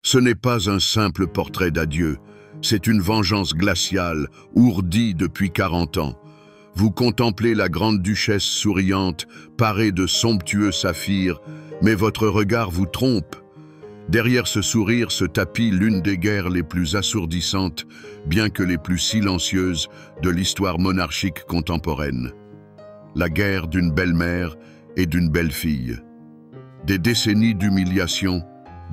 Ce n'est pas un simple portrait d'adieu, c'est une vengeance glaciale, ourdie depuis 40 ans. Vous contemplez la grande duchesse souriante, parée de somptueux saphirs, mais votre regard vous trompe. Derrière ce sourire se tapit l'une des guerres les plus assourdissantes, bien que les plus silencieuses, de l'histoire monarchique contemporaine. La guerre d'une belle-mère et d'une belle-fille. Des décennies d'humiliation,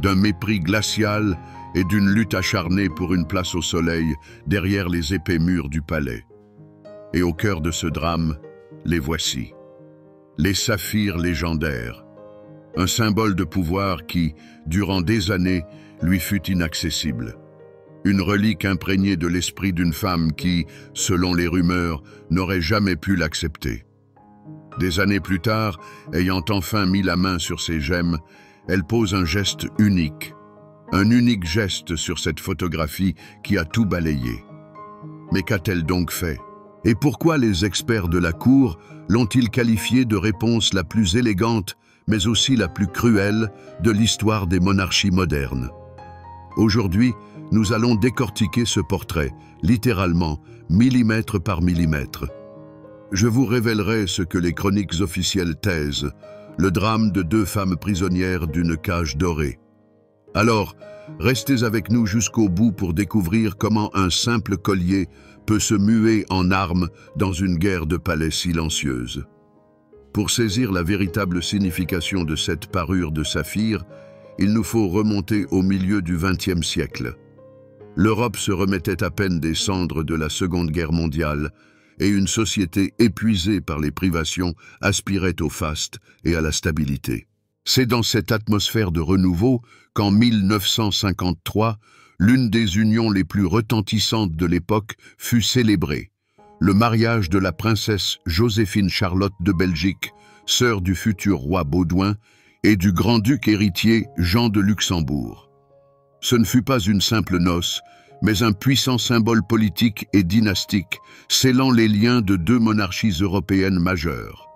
d'un mépris glacial et d'une lutte acharnée pour une place au soleil derrière les épais murs du palais. Et au cœur de ce drame, les voici. Les saphirs légendaires. Un symbole de pouvoir qui, durant des années, lui fut inaccessible. Une relique imprégnée de l'esprit d'une femme qui, selon les rumeurs, n'aurait jamais pu l'accepter. Des années plus tard, ayant enfin mis la main sur ces gemmes, elle pose un geste unique. Un unique geste sur cette photographie qui a tout balayé. Mais qu'a-t-elle donc fait? Et pourquoi les experts de la cour l'ont-ils qualifiée de réponse la plus élégante, mais aussi la plus cruelle de l'histoire des monarchies modernes? Aujourd'hui, nous allons décortiquer ce portrait, littéralement, millimètre par millimètre. Je vous révélerai ce que les chroniques officielles taisent, le drame de 2 femmes prisonnières d'une cage dorée. Alors, restez avec nous jusqu'au bout pour découvrir comment un simple collier peut se muer en arme dans une guerre de palais silencieuse. Pour saisir la véritable signification de cette parure de saphir, il nous faut remonter au milieu du XXe siècle. L'Europe se remettait à peine des cendres de la Seconde Guerre mondiale et une société épuisée par les privations aspirait au faste et à la stabilité. C'est dans cette atmosphère de renouveau qu'en 1953, l'une des unions les plus retentissantes de l'époque fut célébrée. Le mariage de la princesse Joséphine Charlotte de Belgique, sœur du futur roi Baudouin, et du grand-duc héritier Jean de Luxembourg. Ce ne fut pas une simple noce, mais un puissant symbole politique et dynastique, scellant les liens de 2 monarchies européennes majeures.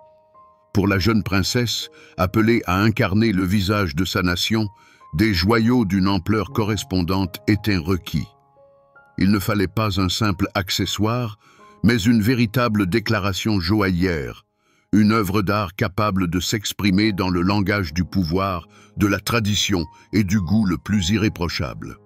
Pour la jeune princesse, appelée à incarner le visage de sa nation, des joyaux d'une ampleur correspondante étaient requis. Il ne fallait pas un simple accessoire, mais une véritable déclaration joaillière, une œuvre d'art capable de s'exprimer dans le langage du pouvoir, de la tradition et du goût le plus irréprochable.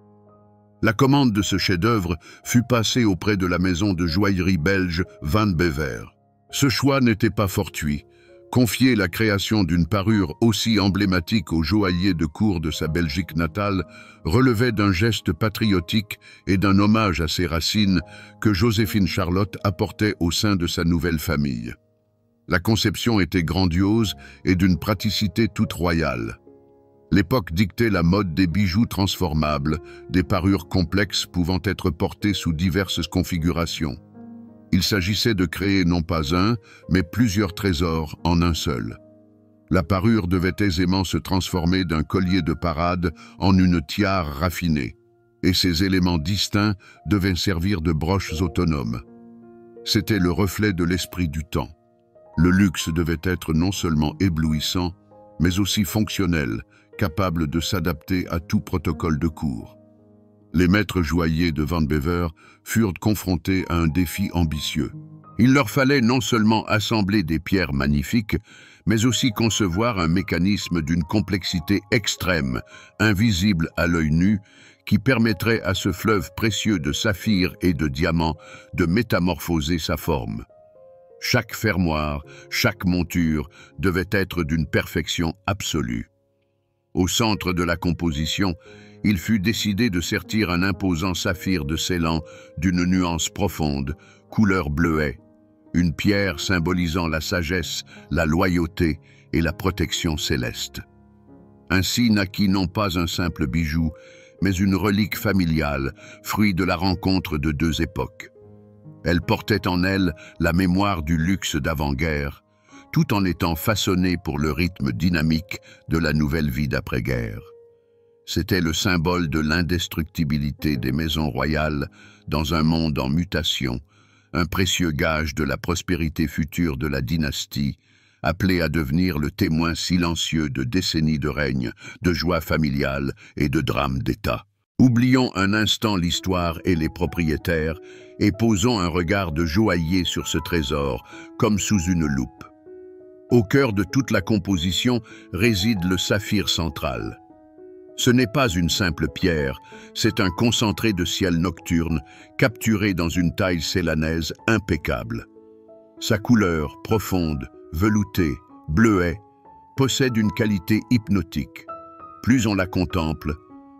La commande de ce chef-d'œuvre fut passée auprès de la maison de joaillerie belge Van Bever. Ce choix n'était pas fortuit. Confier la création d'une parure aussi emblématique au joaillier de cour de sa Belgique natale relevait d'un geste patriotique et d'un hommage à ses racines que Joséphine Charlotte apportait au sein de sa nouvelle famille. La conception était grandiose et d'une praticité toute royale. L'époque dictait la mode des bijoux transformables, des parures complexes pouvant être portées sous diverses configurations. Il s'agissait de créer non pas un, mais plusieurs trésors en un seul. La parure devait aisément se transformer d'un collier de parade en une tiare raffinée, et ces éléments distincts devaient servir de broches autonomes. C'était le reflet de l'esprit du temps. Le luxe devait être non seulement éblouissant, mais aussi fonctionnel, capable de s'adapter à tout protocole de cour. Les maîtres joailliers de Van Bever furent confrontés à un défi ambitieux. Il leur fallait non seulement assembler des pierres magnifiques, mais aussi concevoir un mécanisme d'une complexité extrême, invisible à l'œil nu, qui permettrait à ce fleuve précieux de saphirs et de diamants de métamorphoser sa forme. Chaque fermoir, chaque monture devait être d'une perfection absolue. Au centre de la composition, il fut décidé de sertir un imposant saphir de Ceylan d'une nuance profonde, couleur bleuet, une pierre symbolisant la sagesse, la loyauté et la protection céleste. Ainsi naquit non pas un simple bijou, mais une relique familiale, fruit de la rencontre de 2 époques. Elle portait en elle la mémoire du luxe d'avant-guerre, tout en étant façonnée pour le rythme dynamique de la nouvelle vie d'après-guerre. C'était le symbole de l'indestructibilité des maisons royales dans un monde en mutation, un précieux gage de la prospérité future de la dynastie, appelé à devenir le témoin silencieux de décennies de règne, de joie familiale et de drames d'État. Oublions un instant l'histoire et les propriétaires et posons un regard de joaillier sur ce trésor, comme sous une loupe. Au cœur de toute la composition réside le saphir central. Ce n'est pas une simple pierre, c'est un concentré de ciel nocturne, capturé dans une taille célanaise impeccable. Sa couleur, profonde, veloutée, bleuet, possède une qualité hypnotique. Plus on la contemple,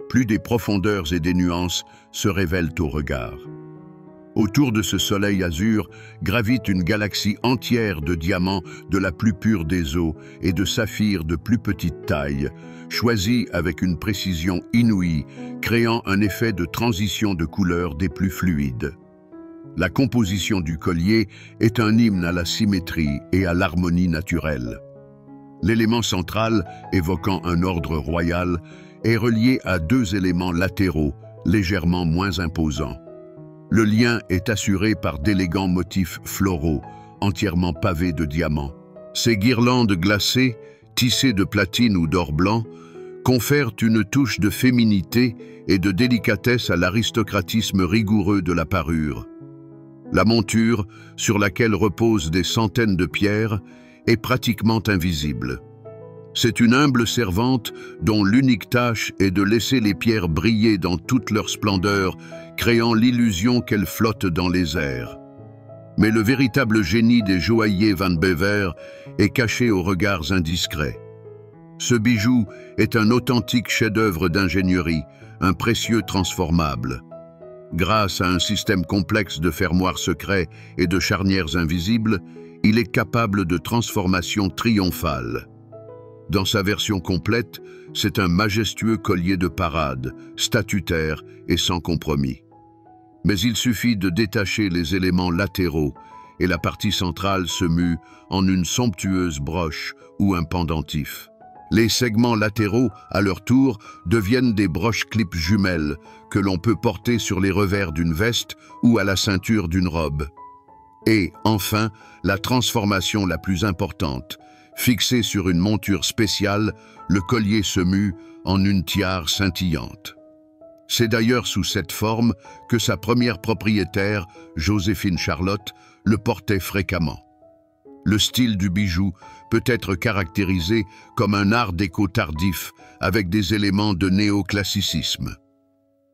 plus des profondeurs et des nuances se révèlent au regard. Autour de ce soleil azur gravite une galaxie entière de diamants de la plus pure des eaux et de saphirs de plus petite taille, choisis avec une précision inouïe, créant un effet de transition de couleurs des plus fluides. La composition du collier est un hymne à la symétrie et à l'harmonie naturelle. L'élément central, évoquant un ordre royal, est relié à deux éléments latéraux, légèrement moins imposants. Le lien est assuré par d'élégants motifs floraux, entièrement pavés de diamants. Ces guirlandes glacées, tissées de platine ou d'or blanc, confèrent une touche de féminité et de délicatesse à l'aristocratisme rigoureux de la parure. La monture, sur laquelle reposent des centaines de pierres, est pratiquement invisible. C'est une humble servante dont l'unique tâche est de laisser les pierres briller dans toute leur splendeur, créant l'illusion qu'elles flottent dans les airs. Mais le véritable génie des joailliers Van Bever est caché aux regards indiscrets. Ce bijou est un authentique chef-d'œuvre d'ingénierie, un précieux transformable. Grâce à un système complexe de fermoirs secrets et de charnières invisibles, il est capable de transformation triomphale. Dans sa version complète, c'est un majestueux collier de parade, statutaire et sans compromis. Mais il suffit de détacher les éléments latéraux et la partie centrale se mue en une somptueuse broche ou un pendentif. Les segments latéraux, à leur tour, deviennent des broches-clips jumelles que l'on peut porter sur les revers d'une veste ou à la ceinture d'une robe. Et, enfin, la transformation la plus importante. Fixé sur une monture spéciale, le collier se mue en une tiare scintillante. C'est d'ailleurs sous cette forme que sa première propriétaire, Joséphine Charlotte, le portait fréquemment. Le style du bijou peut être caractérisé comme un art déco tardif avec des éléments de néoclassicisme.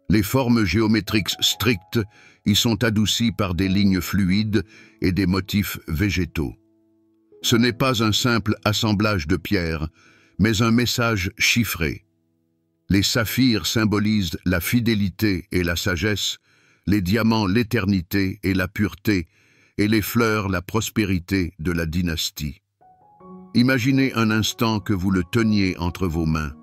Les formes géométriques strictes y sont adoucies par des lignes fluides et des motifs végétaux. Ce n'est pas un simple assemblage de pierres, mais un message chiffré. Les saphirs symbolisent la fidélité et la sagesse, les diamants l'éternité et la pureté, et les fleurs la prospérité de la dynastie. Imaginez un instant que vous le teniez entre vos mains.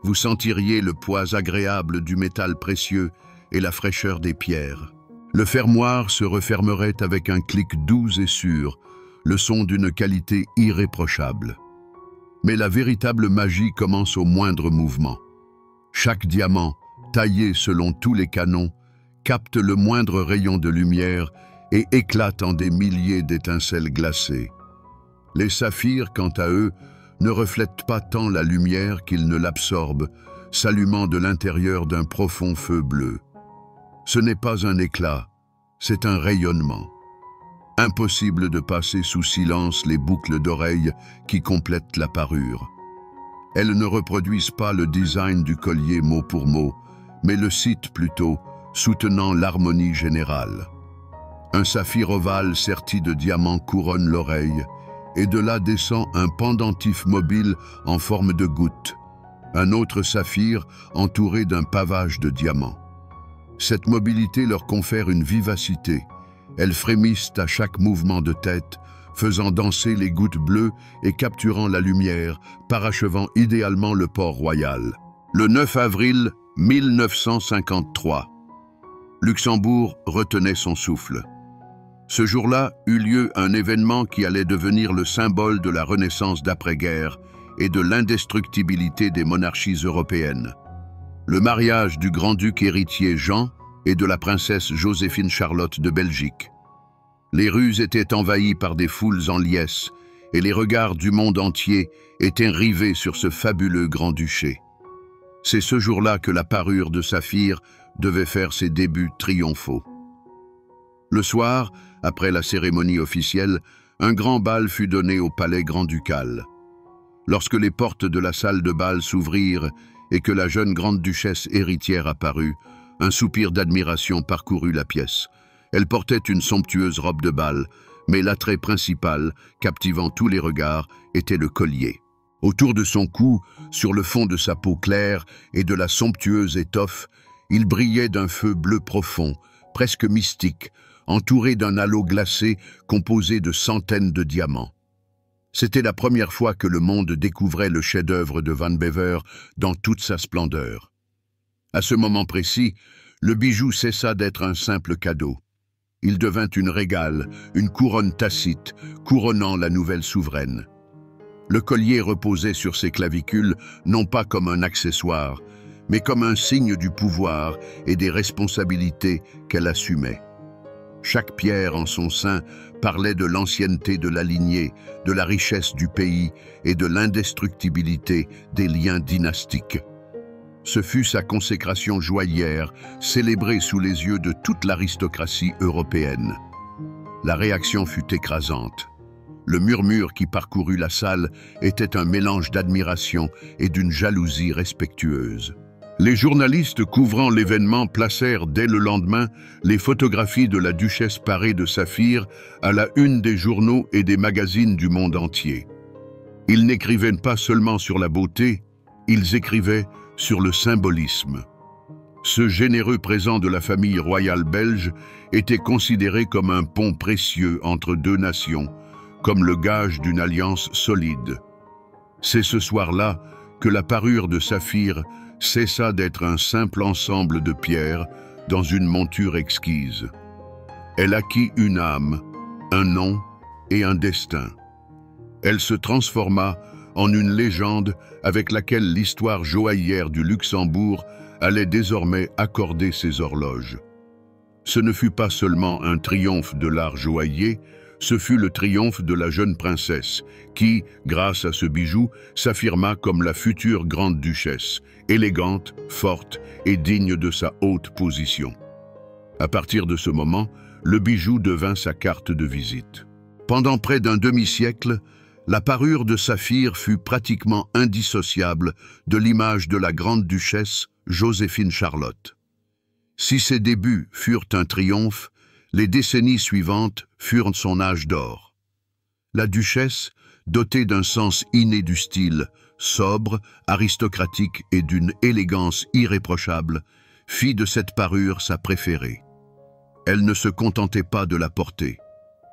Vous sentiriez le poids agréable du métal précieux et la fraîcheur des pierres. Le fermoir se refermerait avec un clic doux et sûr, le son d'une qualité irréprochable. Mais la véritable magie commence au moindre mouvement. Chaque diamant, taillé selon tous les canons, capte le moindre rayon de lumière et éclate en des milliers d'étincelles glacées. Les saphirs, quant à eux, ne reflètent pas tant la lumière qu'ils ne l'absorbent, s'allumant de l'intérieur d'un profond feu bleu. Ce n'est pas un éclat, c'est un rayonnement. Impossible de passer sous silence les boucles d'oreilles qui complètent la parure. Elles ne reproduisent pas le design du collier mot pour mot, mais le citent plutôt, soutenant l'harmonie générale. Un saphir ovale serti de diamants couronne l'oreille, et de là descend un pendentif mobile en forme de goutte, un autre saphir entouré d'un pavage de diamants. Cette mobilité leur confère une vivacité. Elles frémissent à chaque mouvement de tête, faisant danser les gouttes bleues et capturant la lumière, parachevant idéalement le port royal. Le 9 avril 1953, Luxembourg retenait son souffle. Ce jour-là eut lieu un événement qui allait devenir le symbole de la Renaissance d'après-guerre et de l'indestructibilité des monarchies européennes. Le mariage du grand-duc héritier Jean et de la princesse Joséphine Charlotte de Belgique. Les rues étaient envahies par des foules en liesse et les regards du monde entier étaient rivés sur ce fabuleux grand-duché. C'est ce jour-là que la parure de saphir devait faire ses débuts triomphaux. Le soir, après la cérémonie officielle, un grand bal fut donné au palais grand-ducal. Lorsque les portes de la salle de bal s'ouvrirent et que la jeune grande-duchesse héritière apparut, un soupir d'admiration parcourut la pièce. Elle portait une somptueuse robe de bal, mais l'attrait principal, captivant tous les regards, était le collier. Autour de son cou, sur le fond de sa peau claire et de la somptueuse étoffe, il brillait d'un feu bleu profond, presque mystique, entouré d'un halo glacé composé de centaines de diamants. C'était la première fois que le monde découvrait le chef-d'œuvre de Van Bever dans toute sa splendeur. À ce moment précis, le bijou cessa d'être un simple cadeau. Il devint une régale, une couronne tacite, couronnant la nouvelle souveraine. Le collier reposait sur ses clavicules, non pas comme un accessoire, mais comme un signe du pouvoir et des responsabilités qu'elle assumait. Chaque pierre en son sein parlait de l'ancienneté de la lignée, de la richesse du pays et de l'indestructibilité des liens dynastiques. Ce fut sa consécration joaillière, célébrée sous les yeux de toute l'aristocratie européenne. La réaction fut écrasante. Le murmure qui parcourut la salle était un mélange d'admiration et d'une jalousie respectueuse. Les journalistes couvrant l'événement placèrent dès le lendemain les photographies de la duchesse parée de saphir à la une des journaux et des magazines du monde entier. Ils n'écrivaient pas seulement sur la beauté, ils écrivaient sur le symbolisme. Ce généreux présent de la famille royale belge était considéré comme un pont précieux entre deux nations, comme le gage d'une alliance solide. C'est ce soir-là que la parure de saphir cessa d'être un simple ensemble de pierres dans une monture exquise. Elle acquit une âme, un nom et un destin. Elle se transforma en une légende avec laquelle l'histoire joaillière du Luxembourg allait désormais accorder ses horloges. Ce ne fut pas seulement un triomphe de l'art joaillier, ce fut le triomphe de la jeune princesse qui, grâce à ce bijou, s'affirma comme la future grande duchesse, élégante, forte et digne de sa haute position. À partir de ce moment, le bijou devint sa carte de visite. Pendant près d'un demi-siècle, la parure de saphir fut pratiquement indissociable de l'image de la grande duchesse Joséphine Charlotte. Si ses débuts furent un triomphe, les décennies suivantes furent son âge d'or. La duchesse, dotée d'un sens inné du style, sobre, aristocratique et d'une élégance irréprochable, fit de cette parure sa préférée. Elle ne se contentait pas de la porter.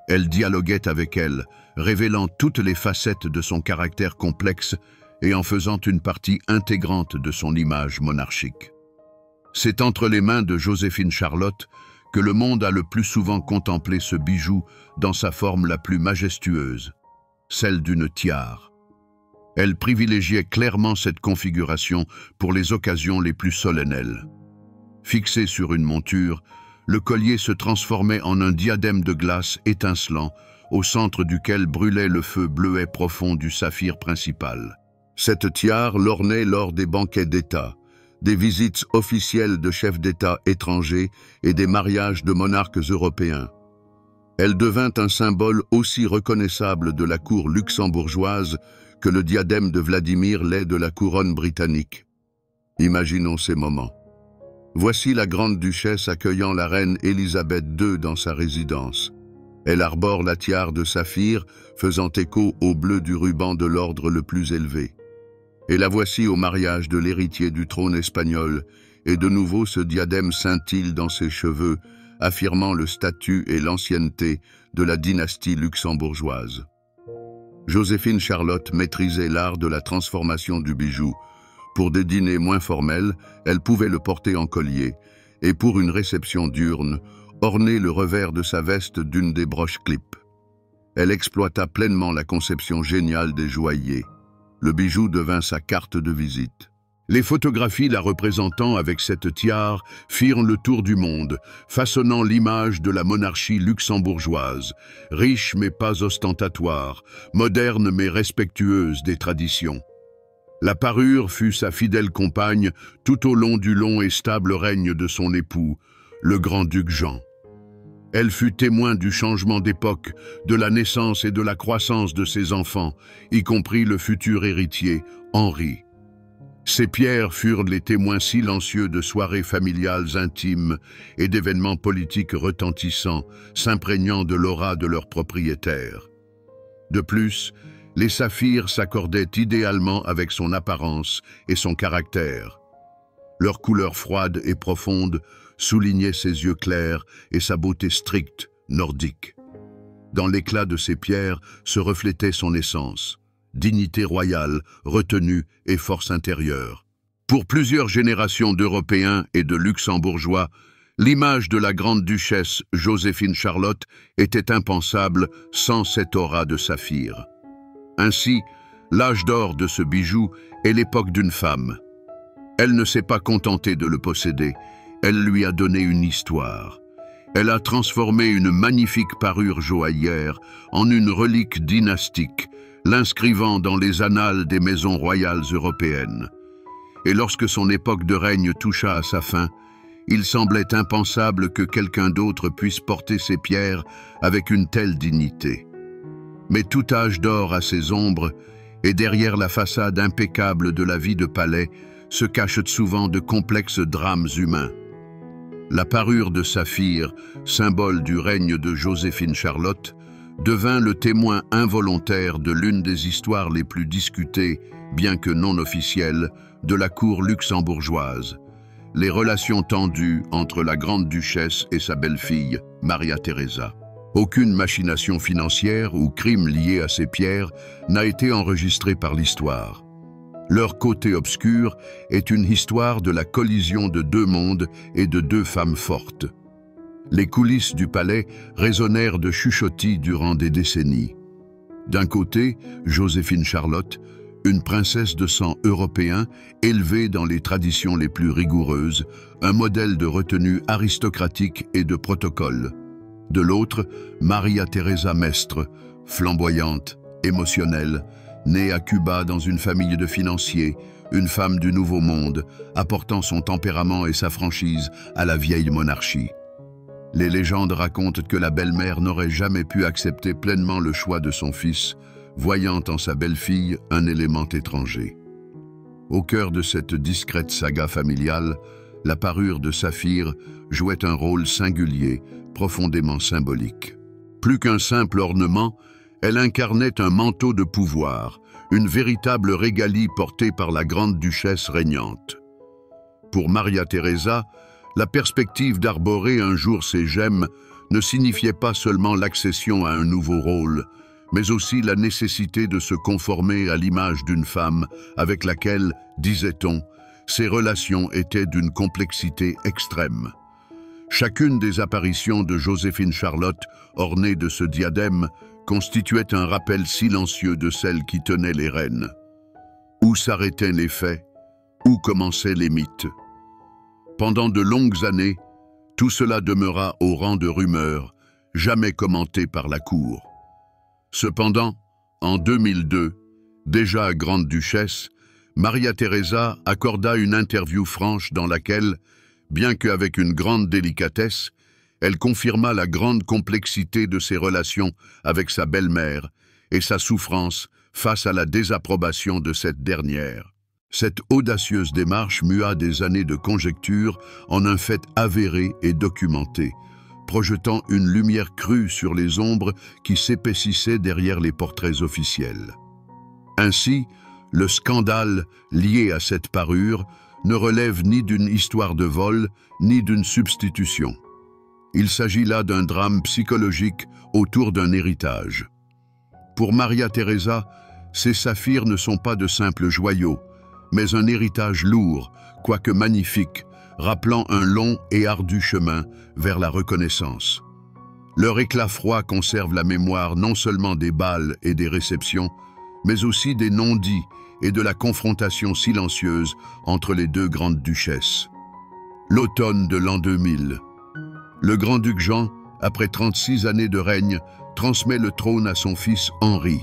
Elle dialoguait avec elle, révélant toutes les facettes de son caractère complexe et en faisant une partie intégrante de son image monarchique. C'est entre les mains de Joséphine Charlotte que le monde a le plus souvent contemplé ce bijou dans sa forme la plus majestueuse, celle d'une tiare. Elle privilégiait clairement cette configuration pour les occasions les plus solennelles. Fixé sur une monture, le collier se transformait en un diadème de glace étincelant, au centre duquel brûlait le feu bleuet profond du saphir principal. Cette tiare l'ornait lors des banquets d'État, des visites officielles de chefs d'État étrangers et des mariages de monarques européens. Elle devint un symbole aussi reconnaissable de la cour luxembourgeoise que le diadème de Vladimir l'est de la couronne britannique. Imaginons ces moments. Voici la grande duchesse accueillant la reine Élisabeth II dans sa résidence. Elle arbore la tiare de saphir, faisant écho au bleu du ruban de l'ordre le plus élevé. Et la voici au mariage de l'héritier du trône espagnol, et de nouveau ce diadème scintille dans ses cheveux, affirmant le statut et l'ancienneté de la dynastie luxembourgeoise. Joséphine Charlotte maîtrisait l'art de la transformation du bijou. Pour des dîners moins formels, elle pouvait le porter en collier, et pour une réception diurne, orner le revers de sa veste d'une des broches clips. Elle exploita pleinement la conception géniale des joailliers. Le bijou devint sa carte de visite. Les photographies la représentant avec cette tiare firent le tour du monde, façonnant l'image de la monarchie luxembourgeoise, riche mais pas ostentatoire, moderne mais respectueuse des traditions. La parure fut sa fidèle compagne tout au long du long et stable règne de son époux, le grand-duc Jean. Elle fut témoin du changement d'époque, de la naissance et de la croissance de ses enfants, y compris le futur héritier, Henri. Ces pierres furent les témoins silencieux de soirées familiales intimes et d'événements politiques retentissants, s'imprégnant de l'aura de leurs propriétaires. De plus, les saphirs s'accordaient idéalement avec son apparence et son caractère. Leur couleur froide et profonde soulignait ses yeux clairs et sa beauté stricte, nordique. Dans l'éclat de ces pierres se reflétait son essence. Dignité royale, retenue et force intérieure. Pour plusieurs générations d'Européens et de Luxembourgeois, l'image de la grande-duchesse Joséphine Charlotte était impensable sans cette aura de saphir. Ainsi, l'âge d'or de ce bijou est l'époque d'une femme. Elle ne s'est pas contentée de le posséder, elle lui a donné une histoire. Elle a transformé une magnifique parure joaillière en une relique dynastique, l'inscrivant dans les annales des maisons royales européennes. Et lorsque son époque de règne toucha à sa fin, il semblait impensable que quelqu'un d'autre puisse porter ces pierres avec une telle dignité. Mais tout âge d'or a ses ombres, et derrière la façade impeccable de la vie de palais se cachent souvent de complexes drames humains. La parure de saphir, symbole du règne de Joséphine Charlotte, devint le témoin involontaire de l'une des histoires les plus discutées, bien que non officielles, de la cour luxembourgeoise. Les relations tendues entre la grande-duchesse et sa belle-fille, Maria Theresa. Aucune machination financière ou crime lié à ces pierres n'a été enregistré par l'histoire. Leur côté obscur est une histoire de la collision de deux mondes et de deux femmes fortes. Les coulisses du palais résonnèrent de chuchotis durant des décennies. D'un côté, Joséphine Charlotte, une princesse de sang européen élevée dans les traditions les plus rigoureuses, un modèle de retenue aristocratique et de protocole. De l'autre, Maria Theresa Mestre, flamboyante, émotionnelle, née à Cuba dans une famille de financiers, une femme du Nouveau Monde, apportant son tempérament et sa franchise à la vieille monarchie. Les légendes racontent que la belle-mère n'aurait jamais pu accepter pleinement le choix de son fils, voyant en sa belle-fille un élément étranger. Au cœur de cette discrète saga familiale, la parure de saphir jouait un rôle singulier, profondément symbolique. Plus qu'un simple ornement, elle incarnait un manteau de pouvoir, une véritable régalie portée par la grande-duchesse régnante. Pour Maria Theresa, la perspective d'arborer un jour ces gemmes ne signifiait pas seulement l'accession à un nouveau rôle, mais aussi la nécessité de se conformer à l'image d'une femme avec laquelle, disait-on, ses relations étaient d'une complexité extrême. Chacune des apparitions de Joséphine Charlotte, ornée de ce diadème, constituait un rappel silencieux de celle qui tenait les rênes. Où s'arrêtaient les faits? Où commençaient les mythes? Pendant de longues années, tout cela demeura au rang de rumeurs, jamais commenté par la cour. Cependant, en 2002, déjà grande-duchesse, Maria Theresa accorda une interview franche dans laquelle, bien qu'avec une grande délicatesse, elle confirma la grande complexité de ses relations avec sa belle-mère et sa souffrance face à la désapprobation de cette dernière. Cette audacieuse démarche mua des années de conjectures en un fait avéré et documenté, projetant une lumière crue sur les ombres qui s'épaississaient derrière les portraits officiels. Ainsi, le scandale lié à cette parure ne relève ni d'une histoire de vol, ni d'une substitution. Il s'agit là d'un drame psychologique autour d'un héritage. Pour Maria Theresa, ces saphirs ne sont pas de simples joyaux, mais un héritage lourd, quoique magnifique, rappelant un long et ardu chemin vers la reconnaissance. Leur éclat froid conserve la mémoire non seulement des bals et des réceptions, mais aussi des non-dits et de la confrontation silencieuse entre les deux grandes duchesses. L'automne de l'an 2000. Le grand-duc Jean, après 36 années de règne, transmet le trône à son fils Henri.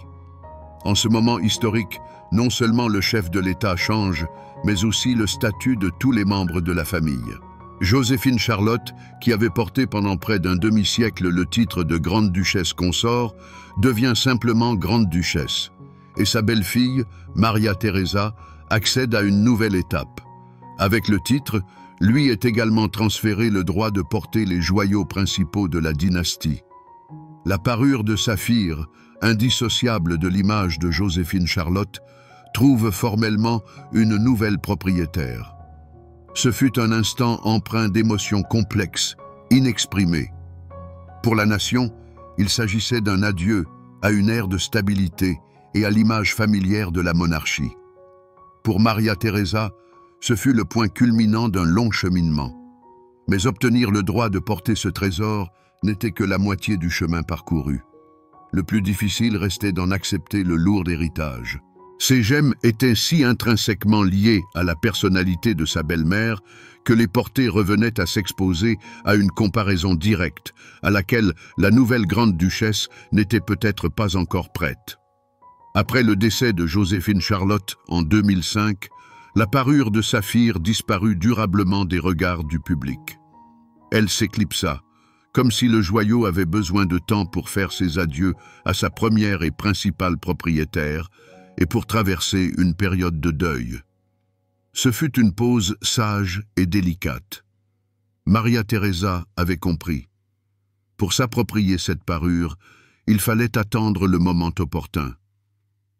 En ce moment historique, non seulement le chef de l'État change, mais aussi le statut de tous les membres de la famille. Joséphine Charlotte, qui avait porté pendant près d'un demi-siècle le titre de grande-duchesse consort, devient simplement grande-duchesse. Et sa belle-fille, Maria Theresa, accède à une nouvelle étape. Avec le titre, lui est également transféré le droit de porter les joyaux principaux de la dynastie. La parure de saphir, indissociable de l'image de Joséphine Charlotte, trouve formellement une nouvelle propriétaire. Ce fut un instant empreint d'émotions complexes, inexprimées. Pour la nation, il s'agissait d'un adieu à une ère de stabilité et à l'image familière de la monarchie. Pour Maria Theresa, ce fut le point culminant d'un long cheminement. Mais obtenir le droit de porter ce trésor n'était que la moitié du chemin parcouru. Le plus difficile restait d'en accepter le lourd héritage. Ces gemmes étaient si intrinsèquement liées à la personnalité de sa belle-mère que les porter revenait à s'exposer à une comparaison directe, à laquelle la nouvelle grande-duchesse n'était peut-être pas encore prête. Après le décès de Joséphine Charlotte en 2005, la parure de saphir disparut durablement des regards du public. Elle s'éclipsa, comme si le joyau avait besoin de temps pour faire ses adieux à sa première et principale propriétaire, et pour traverser une période de deuil. Ce fut une pause sage et délicate. Maria Theresa avait compris. Pour s'approprier cette parure, il fallait attendre le moment opportun.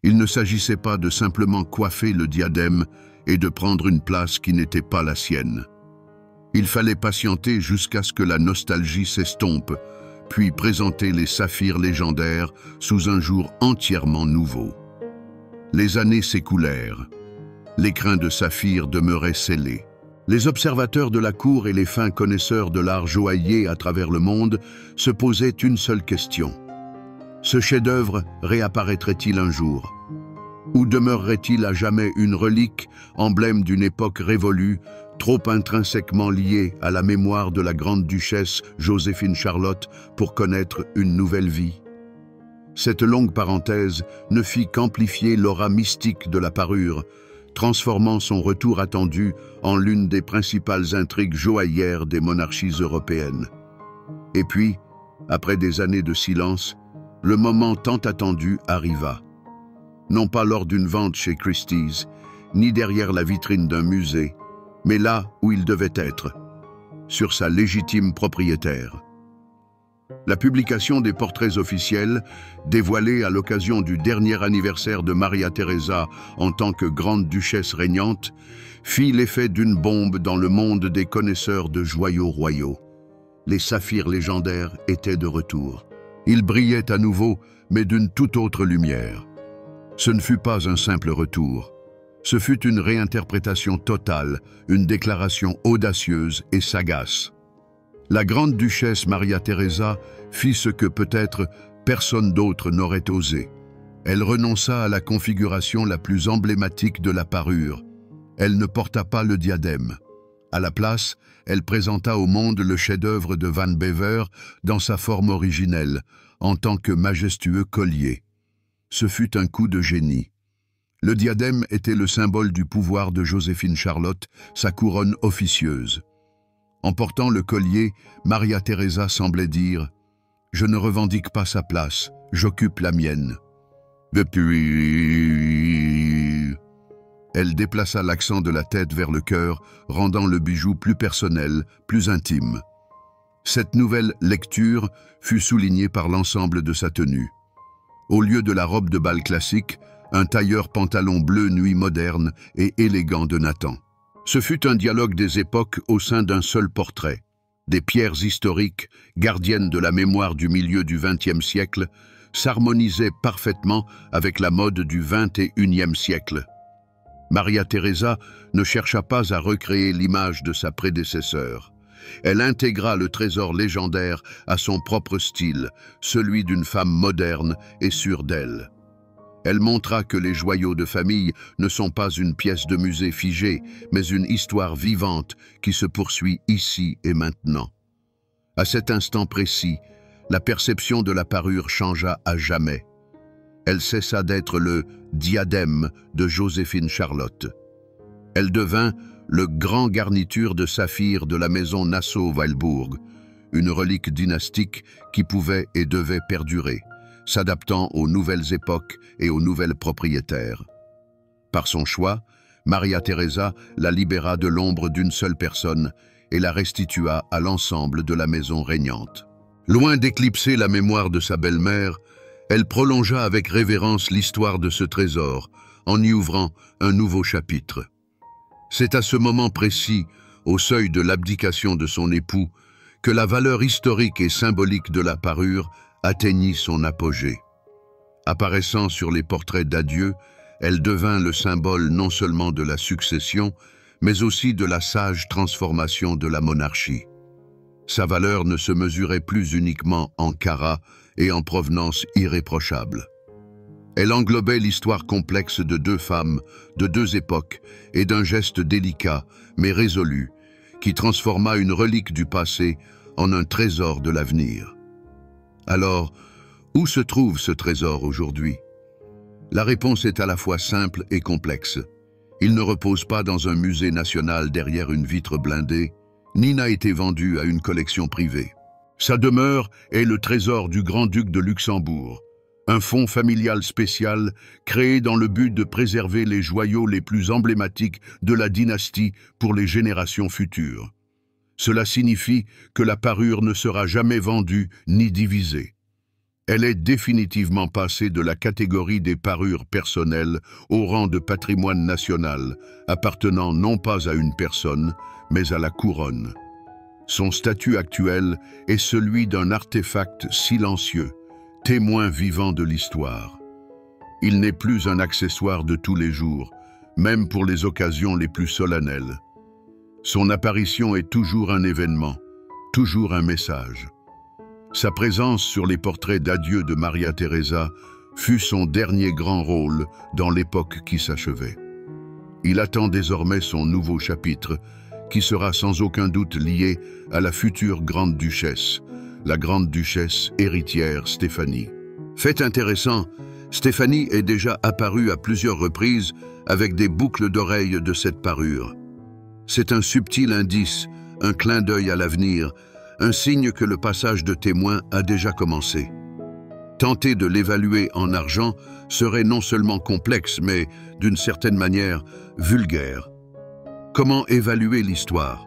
Il ne s'agissait pas de simplement coiffer le diadème et de prendre une place qui n'était pas la sienne. Il fallait patienter jusqu'à ce que la nostalgie s'estompe, puis présenter les saphirs légendaires sous un jour entièrement nouveau. Les années s'écoulèrent. L'écrin de saphir demeurait scellé. Les observateurs de la cour et les fins connaisseurs de l'art joaillier à travers le monde se posaient une seule question. Ce chef-d'œuvre réapparaîtrait-il un jour? Ou demeurerait-il à jamais une relique, emblème d'une époque révolue, trop intrinsèquement liée à la mémoire de la grande-duchesse Joséphine Charlotte pour connaître une nouvelle vie? Cette longue parenthèse ne fit qu'amplifier l'aura mystique de la parure, transformant son retour attendu en l'une des principales intrigues joaillières des monarchies européennes. Et puis, après des années de silence, le moment tant attendu arriva. Non pas lors d'une vente chez Christie's, ni derrière la vitrine d'un musée, mais là où il devait être, sur sa légitime propriétaire. La publication des portraits officiels, dévoilés à l'occasion du dernier anniversaire de Maria Theresa en tant que grande-duchesse régnante, fit l'effet d'une bombe dans le monde des connaisseurs de joyaux royaux. Les saphirs légendaires étaient de retour. Ils brillaient à nouveau, mais d'une toute autre lumière. Ce ne fut pas un simple retour. Ce fut une réinterprétation totale, une déclaration audacieuse et sagace. La grande-duchesse Maria Theresa fit ce que peut-être personne d'autre n'aurait osé. Elle renonça à la configuration la plus emblématique de la parure. Elle ne porta pas le diadème. À la place, elle présenta au monde le chef-d'œuvre de Van Bever dans sa forme originelle, en tant que majestueux collier. Ce fut un coup de génie. Le diadème était le symbole du pouvoir de Joséphine Charlotte, sa couronne officieuse. En portant le collier, Maria Theresa semblait dire « Je ne revendique pas sa place, j'occupe la mienne. » Elle déplaça l'accent de la tête vers le cœur, rendant le bijou plus personnel, plus intime. Cette nouvelle lecture fut soulignée par l'ensemble de sa tenue. Au lieu de la robe de bal classique, un tailleur pantalon bleu nuit moderne et élégant de Nathan. Ce fut un dialogue des époques au sein d'un seul portrait. Des pierres historiques, gardiennes de la mémoire du milieu du XXe siècle, s'harmonisaient parfaitement avec la mode du XXIe siècle. Maria Theresa ne chercha pas à recréer l'image de sa prédécesseur. Elle intégra le trésor légendaire à son propre style, celui d'une femme moderne et sûre d'elle. Elle montra que les joyaux de famille ne sont pas une pièce de musée figée, mais une histoire vivante qui se poursuit ici et maintenant. À cet instant précis, la perception de la parure changea à jamais. Elle cessa d'être le diadème de Joséphine Charlotte. Elle devint le grand garniture de saphir de la maison Nassau-Weilbourg, une relique dynastique qui pouvait et devait perdurer, s'adaptant aux nouvelles époques et aux nouvelles propriétaires. Par son choix, Maria Theresa la libéra de l'ombre d'une seule personne et la restitua à l'ensemble de la maison régnante. Loin d'éclipser la mémoire de sa belle-mère, elle prolongea avec révérence l'histoire de ce trésor, en y ouvrant un nouveau chapitre. C'est à ce moment précis, au seuil de l'abdication de son époux, que la valeur historique et symbolique de la parure atteignit son apogée. Apparaissant sur les portraits d'adieu, elle devint le symbole non seulement de la succession, mais aussi de la sage transformation de la monarchie. Sa valeur ne se mesurait plus uniquement en carats et en provenance irréprochable. Elle englobait l'histoire complexe de deux femmes, de deux époques, et d'un geste délicat, mais résolu, qui transforma une relique du passé en un trésor de l'avenir. Alors, où se trouve ce trésor aujourd'hui? La réponse est à la fois simple et complexe. Il ne repose pas dans un musée national derrière une vitre blindée, ni n'a été vendu à une collection privée. Sa demeure est le trésor du grand-duc de Luxembourg, un fonds familial spécial créé dans le but de préserver les joyaux les plus emblématiques de la dynastie pour les générations futures. Cela signifie que la parure ne sera jamais vendue ni divisée. Elle est définitivement passée de la catégorie des parures personnelles au rang de patrimoine national, appartenant non pas à une personne, mais à la couronne. Son statut actuel est celui d'un artefact silencieux, témoin vivant de l'histoire. Il n'est plus un accessoire de tous les jours, même pour les occasions les plus solennelles. Son apparition est toujours un événement, toujours un message. Sa présence sur les portraits d'adieu de Maria Theresa fut son dernier grand rôle dans l'époque qui s'achevait. Il attend désormais son nouveau chapitre, qui sera sans aucun doute lié à la future grande duchesse, la grande duchesse héritière Stéphanie. Fait intéressant, Stéphanie est déjà apparue à plusieurs reprises avec des boucles d'oreilles de cette parure. C'est un subtil indice, un clin d'œil à l'avenir, un signe que le passage de témoin a déjà commencé. Tenter de l'évaluer en argent serait non seulement complexe, mais, d'une certaine manière, vulgaire. Comment évaluer l'histoire?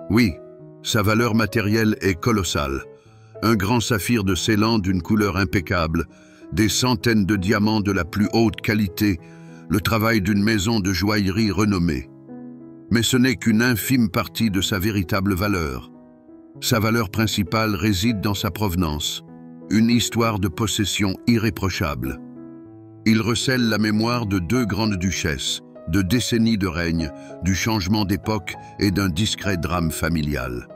Oui, sa valeur matérielle est colossale. Un grand saphir de Ceylan d'une couleur impeccable, des centaines de diamants de la plus haute qualité, le travail d'une maison de joaillerie renommée. Mais ce n'est qu'une infime partie de sa véritable valeur. Sa valeur principale réside dans sa provenance, une histoire de possession irréprochable. Il recèle la mémoire de deux grandes duchesses, de décennies de règne, du changement d'époque et d'un discret drame familial.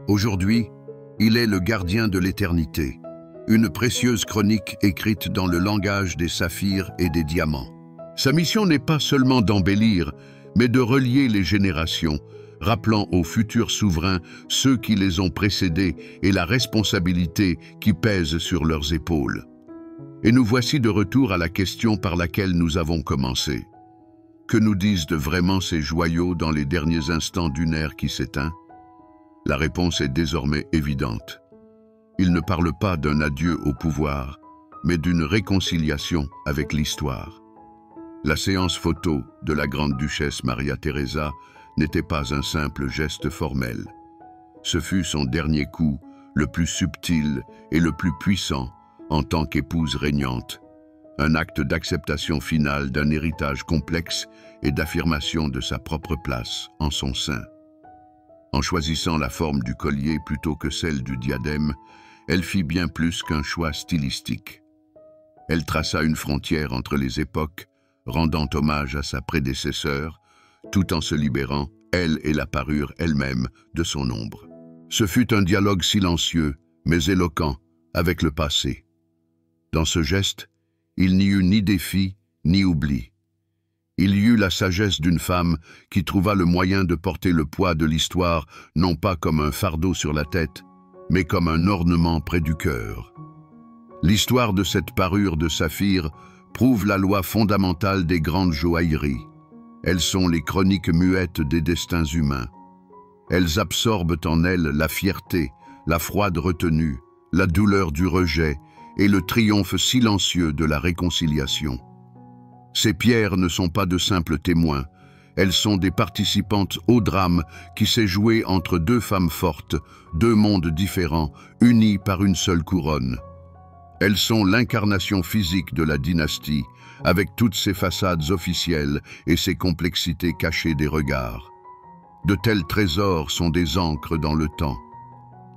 Aujourd'hui, il est le gardien de l'éternité, une précieuse chronique écrite dans le langage des saphirs et des diamants. Sa mission n'est pas seulement d'embellir, mais de relier les générations, rappelant aux futurs souverains ceux qui les ont précédés et la responsabilité qui pèse sur leurs épaules. Et nous voici de retour à la question par laquelle nous avons commencé. Que nous disent vraiment ces joyaux dans les derniers instants d'une ère qui s'éteint? La réponse est désormais évidente. Ils ne parlent pas d'un adieu au pouvoir, mais d'une réconciliation avec l'histoire. La séance photo de la grande duchesse Maria Theresa n'était pas un simple geste formel. Ce fut son dernier coup, le plus subtil et le plus puissant en tant qu'épouse régnante. Un acte d'acceptation finale d'un héritage complexe et d'affirmation de sa propre place en son sein. En choisissant la forme du collier plutôt que celle du diadème, elle fit bien plus qu'un choix stylistique. Elle traça une frontière entre les époques, rendant hommage à sa prédécesseur, tout en se libérant, elle et la parure elle-même, de son ombre. Ce fut un dialogue silencieux, mais éloquent, avec le passé. Dans ce geste, Il n'y eut ni défi, ni oubli. Il y eut la sagesse d'une femme qui trouva le moyen de porter le poids de l'histoire non pas comme un fardeau sur la tête, mais comme un ornement près du cœur. L'histoire de cette parure de saphir prouve la loi fondamentale des grandes joailleries. Elles sont les chroniques muettes des destins humains. Elles absorbent en elles la fierté, la froide retenue, la douleur du rejet et le triomphe silencieux de la réconciliation. Ces pierres ne sont pas de simples témoins, elles sont des participantes au drame qui s'est joué entre deux femmes fortes, deux mondes différents, unis par une seule couronne. Elles sont l'incarnation physique de la dynastie, avec toutes ses façades officielles et ses complexités cachées des regards. De tels trésors sont des ancres dans le temps.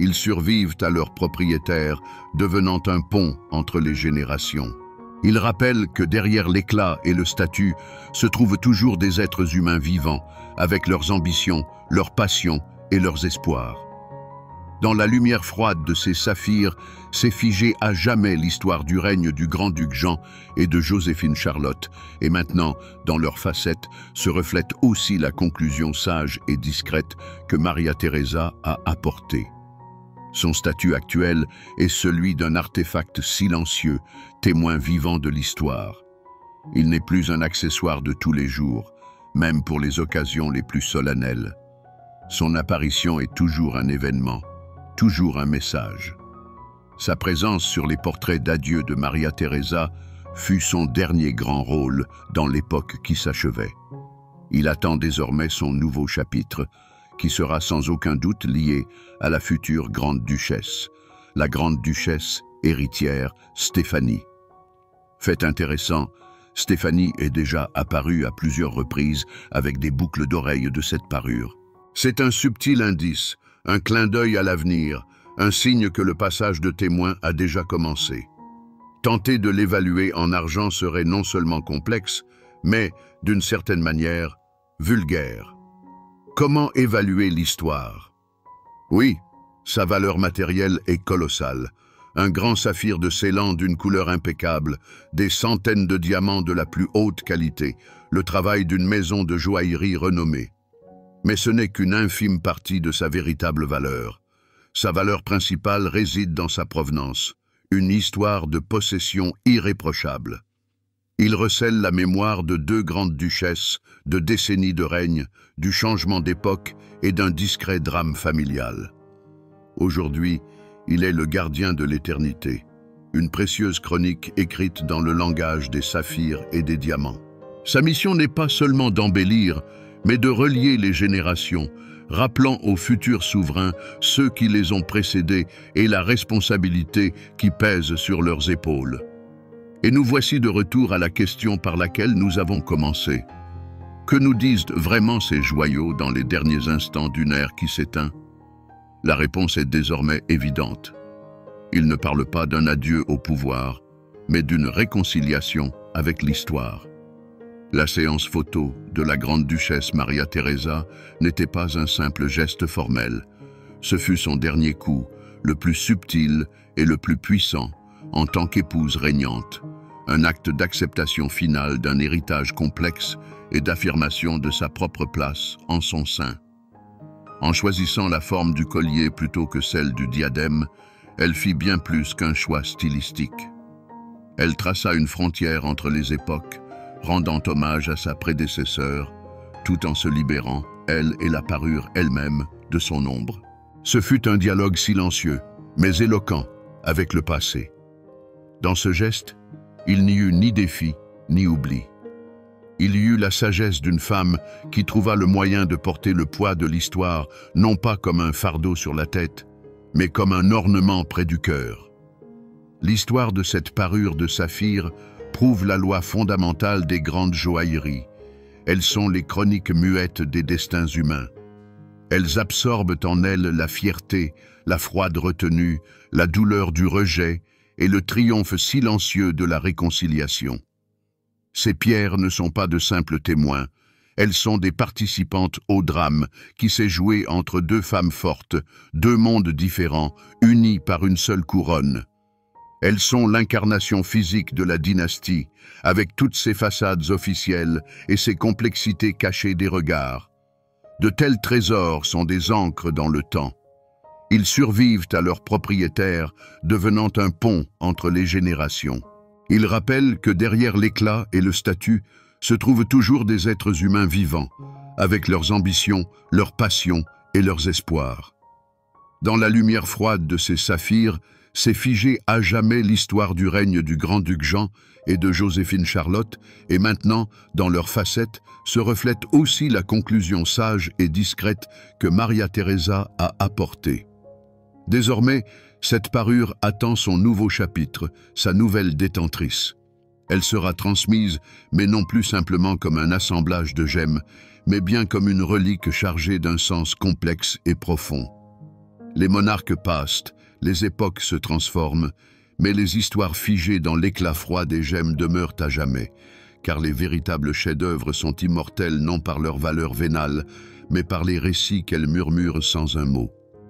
Ils survivent à leurs propriétaires, devenant un pont entre les générations. Ils rappellent que derrière l'éclat et le statut se trouvent toujours des êtres humains vivants, avec leurs ambitions, leurs passions et leurs espoirs. Dans la lumière froide de ces saphirs, s'est figée à jamais l'histoire du règne du grand-duc Jean et de Joséphine Charlotte, et maintenant, dans leurs facettes, se reflète aussi la conclusion sage et discrète que Maria Teresa a apportée. Son statut actuel est celui d'un artefact silencieux, témoin vivant de l'histoire. Il n'est plus un accessoire de tous les jours, même pour les occasions les plus solennelles. Son apparition est toujours un événement, toujours un message. Sa présence sur les portraits d'adieu de Maria Teresa fut son dernier grand rôle dans l'époque qui s'achevait. Il attend désormais son nouveau chapitre, qui sera sans aucun doute lié à la future grande duchesse, la grande duchesse héritière Stéphanie. Fait intéressant, Stéphanie est déjà apparue à plusieurs reprises avec des boucles d'oreilles de cette parure. C'est un subtil indice, un clin d'œil à l'avenir, un signe que le passage de témoin a déjà commencé. Tenter de l'évaluer en argent serait non seulement complexe, mais, d'une certaine manière, vulgaire. Comment évaluer l'histoire? Oui, sa valeur matérielle est colossale. Un grand saphir de Ceylan d'une couleur impeccable, des centaines de diamants de la plus haute qualité, le travail d'une maison de joaillerie renommée. Mais ce n'est qu'une infime partie de sa véritable valeur. Sa valeur principale réside dans sa provenance, une histoire de possession irréprochable. Il recèle la mémoire de deux grandes duchesses, de décennies de règne, du changement d'époque et d'un discret drame familial. Aujourd'hui, il est le gardien de l'éternité, une précieuse chronique écrite dans le langage des saphirs et des diamants. Sa mission n'est pas seulement d'embellir, mais de relier les générations, rappelant aux futurs souverains ceux qui les ont précédés et la responsabilité qui pèse sur leurs épaules. Et nous voici de retour à la question par laquelle nous avons commencé. Que nous disent vraiment ces joyaux dans les derniers instants d'une ère qui s'éteint? La réponse est désormais évidente. Ils ne parlent pas d'un adieu au pouvoir, mais d'une réconciliation avec l'histoire. La séance photo de la grande duchesse Maria Teresa n'était pas un simple geste formel. Ce fut son dernier coup, le plus subtil et le plus puissant, en tant qu'épouse régnante. Un acte d'acceptation finale d'un héritage complexe et d'affirmation de sa propre place en son sein. En choisissant la forme du collier plutôt que celle du diadème, elle fit bien plus qu'un choix stylistique. Elle traça une frontière entre les époques, rendant hommage à sa prédécesseur, tout en se libérant, elle et la parure elle-même, de son ombre. Ce fut un dialogue silencieux, mais éloquent, avec le passé. Dans ce geste, il n'y eut ni défi, ni oubli. Il y eut la sagesse d'une femme qui trouva le moyen de porter le poids de l'histoire, non pas comme un fardeau sur la tête, mais comme un ornement près du cœur. L'histoire de cette parure de saphir prouve la loi fondamentale des grandes joailleries. Elles sont les chroniques muettes des destins humains. Elles absorbent en elles la fierté, la froide retenue, la douleur du rejet et le triomphe silencieux de la réconciliation. Ces pierres ne sont pas de simples témoins, elles sont des participantes au drame qui s'est joué entre deux femmes fortes, deux mondes différents, unis par une seule couronne. Elles sont l'incarnation physique de la dynastie, avec toutes ses façades officielles et ses complexités cachées des regards. De tels trésors sont des ancres dans le temps. Ils survivent à leurs propriétaires, devenant un pont entre les générations. Ils rappellent que derrière l'éclat et le statut se trouvent toujours des êtres humains vivants, avec leurs ambitions, leurs passions et leurs espoirs. Dans la lumière froide de ces saphirs, s'est figée à jamais l'histoire du règne du grand-duc Jean et de Joséphine Charlotte, et maintenant, dans leurs facettes, se reflète aussi la conclusion sage et discrète que Maria Teresa a apportée. Désormais, cette parure attend son nouveau chapitre, sa nouvelle détentrice. Elle sera transmise, mais non plus simplement comme un assemblage de gemmes, mais bien comme une relique chargée d'un sens complexe et profond. Les monarques passent, les époques se transforment, mais les histoires figées dans l'éclat froid des gemmes demeurent à jamais, car les véritables chefs-d'œuvre sont immortels non par leur valeur vénale, mais par les récits qu'elles murmurent sans un mot.